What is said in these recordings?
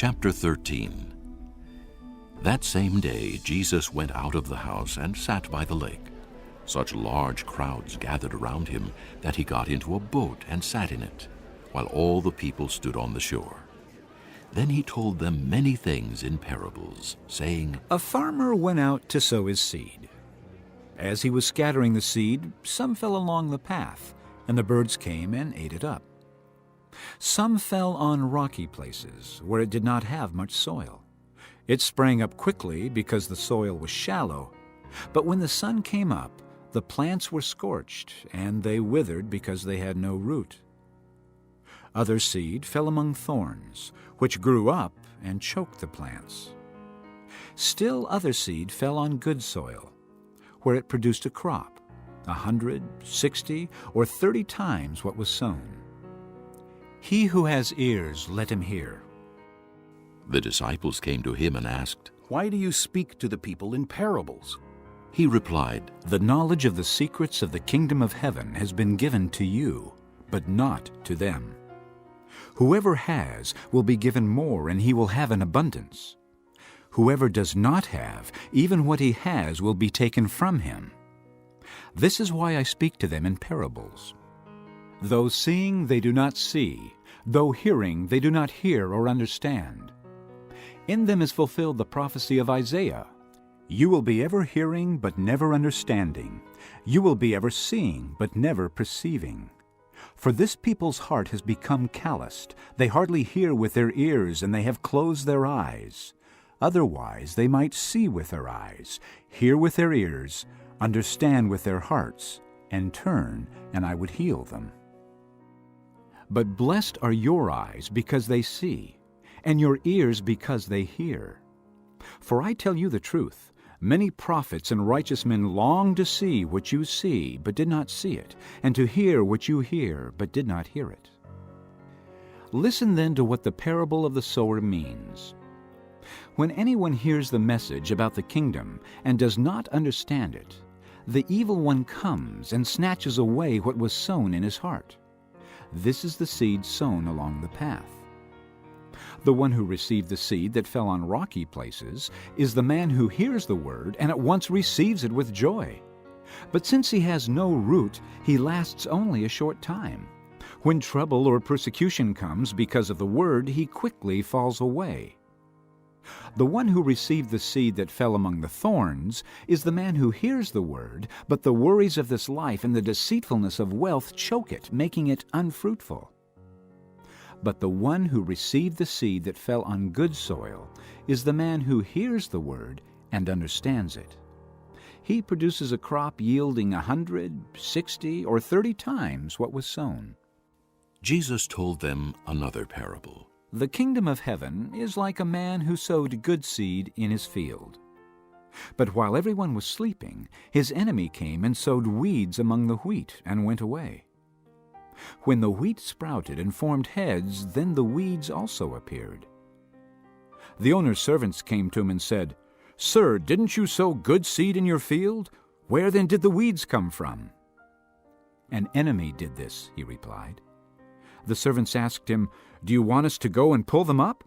Chapter 13. That same day Jesus went out of the house and sat by the lake. Such large crowds gathered around him that he got into a boat and sat in it, while all the people stood on the shore. Then he told them many things in parables, saying, A farmer went out to sow his seed. As he was scattering the seed, some fell along the path, and the birds came and ate it up. Some fell on rocky places, where it did not have much soil. It sprang up quickly because the soil was shallow, but when the sun came up, the plants were scorched, and they withered because they had no root. Other seed fell among thorns, which grew up and choked the plants. Still other seed fell on good soil, where it produced a crop, 100, 60, or 30 times what was sown. He who has ears, let him hear. The disciples came to him and asked, Why do you speak to the people in parables? He replied, The knowledge of the secrets of the kingdom of heaven has been given to you, but not to them. Whoever has will be given more, and he will have an abundance. Whoever does not have, even what he has will be taken from him. This is why I speak to them in parables. Though seeing they do not see, though hearing they do not hear or understand. In them is fulfilled the prophecy of Isaiah. You will be ever hearing but never understanding. You will be ever seeing but never perceiving. For this people's heart has become calloused. They hardly hear with their ears, and they have closed their eyes. Otherwise they might see with their eyes, hear with their ears, understand with their hearts, and turn, and I would heal them. But blessed are your eyes because they see, and your ears because they hear. For I tell you the truth, many prophets and righteous men longed to see what you see, but did not see it, and to hear what you hear, but did not hear it. Listen then to what the parable of the sower means. When anyone hears the message about the kingdom and does not understand it, the evil one comes and snatches away what was sown in his heart. This is the seed sown along the path. The one who received the seed that fell on rocky places is the man who hears the word and at once receives it with joy. But since he has no root, he lasts only a short time. When trouble or persecution comes because of the word, he quickly falls away. The one who received the seed that fell among the thorns is the man who hears the word, but the worries of this life and the deceitfulness of wealth choke it, making it unfruitful. But the one who received the seed that fell on good soil is the man who hears the word and understands it. He produces a crop yielding 100, 60, or 30 times what was sown. Jesus told them another parable. The kingdom of heaven is like a man who sowed good seed in his field. But while everyone was sleeping, his enemy came and sowed weeds among the wheat and went away. When the wheat sprouted and formed heads, then the weeds also appeared. The owner's servants came to him and said, Sir, didn't you sow good seed in your field? Where then did the weeds come from? An enemy did this, he replied. The servants asked him, Do you want us to go and pull them up?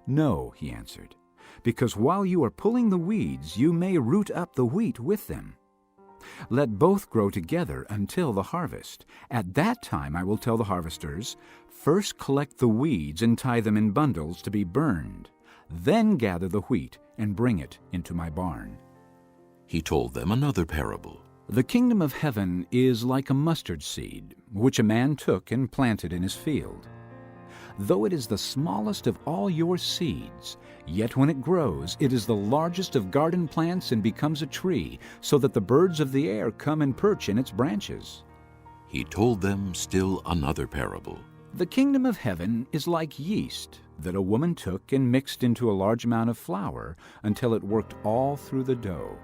No, he answered, because while you are pulling the weeds, you may root up the wheat with them. Let both grow together until the harvest. At that time I will tell the harvesters, First collect the weeds and tie them in bundles to be burned. Then gather the wheat and bring it into my barn. He told them another parable. The kingdom of heaven is like a mustard seed, which a man took and planted in his field. Though it is the smallest of all your seeds, yet when it grows, it is the largest of garden plants and becomes a tree, so that the birds of the air come and perch in its branches. He told them still another parable. The kingdom of heaven is like yeast that a woman took and mixed into a large amount of flour until it worked all through the dough.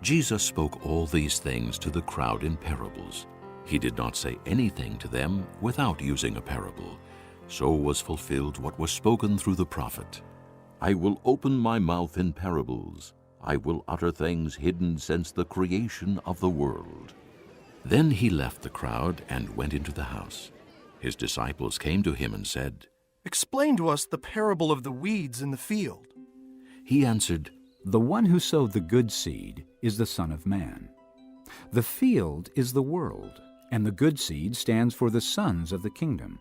Jesus spoke all these things to the crowd in parables. He did not say anything to them without using a parable. So was fulfilled what was spoken through the prophet. I will open my mouth in parables. I will utter things hidden since the creation of the world. Then he left the crowd and went into the house. His disciples came to him and said, Explain to us the parable of the weeds in the field. He answered, The one who sowed the good seed is the Son of Man. The field is the world, and the good seed stands for the sons of the kingdom.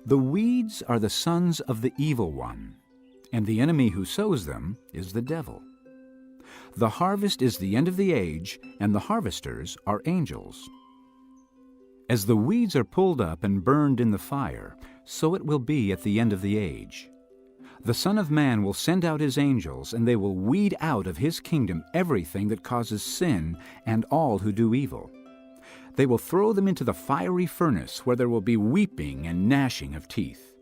The weeds are the sons of the evil one, and the enemy who sows them is the devil. The harvest is the end of the age, and the harvesters are angels. As the weeds are pulled up and burned in the fire, so it will be at the end of the age. The Son of Man will send out his angels, and they will weed out of his kingdom everything that causes sin and all who do evil. They will throw them into the fiery furnace, where there will be weeping and gnashing of teeth.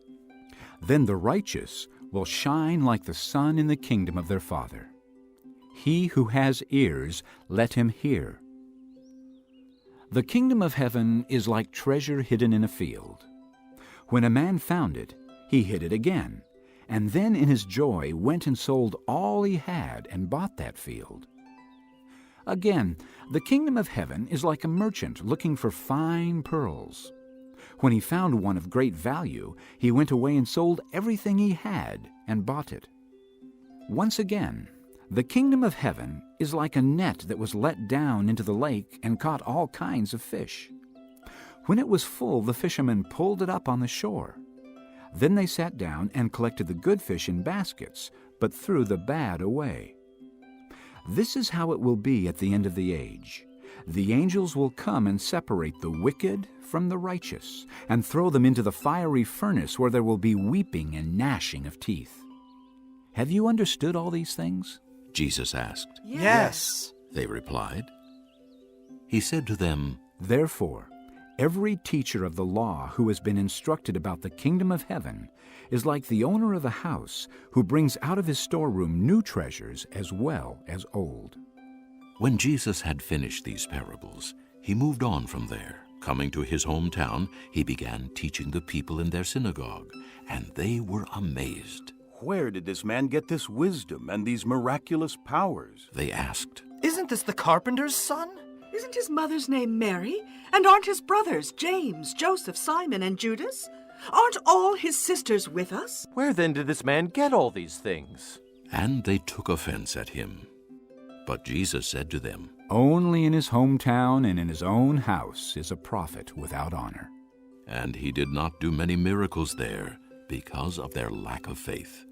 Then the righteous will shine like the sun in the kingdom of their Father. He who has ears, let him hear. The kingdom of heaven is like treasure hidden in a field. When a man found it, he hid it again, and then in his joy went and sold all he had and bought that field. Again, the kingdom of heaven is like a merchant looking for fine pearls. When he found one of great value, he went away and sold everything he had and bought it. Once again, the kingdom of heaven is like a net that was let down into the lake and caught all kinds of fish. When it was full, the fishermen pulled it up on the shore. Then they sat down and collected the good fish in baskets, but threw the bad away. This is how it will be at the end of the age. The angels will come and separate the wicked from the righteous, and throw them into the fiery furnace, where there will be weeping and gnashing of teeth. Have you understood all these things? Jesus asked. Yes. They replied. He said to them, Therefore, every teacher of the law who has been instructed about the kingdom of heaven is like the owner of a house who brings out of his storeroom new treasures as well as old. When Jesus had finished these parables, he moved on from there. Coming to his hometown, he began teaching the people in their synagogue, and they were amazed. Where did this man get this wisdom and these miraculous powers? They asked, Isn't this the carpenter's son? Isn't his mother's name Mary? And aren't his brothers James, Joseph, Simon, and Judas? Aren't all his sisters with us? Where then did this man get all these things? and they took offense at him. But Jesus said to them, Only in his hometown and in his own house is a prophet without honor. And he did not do many miracles there because of their lack of faith.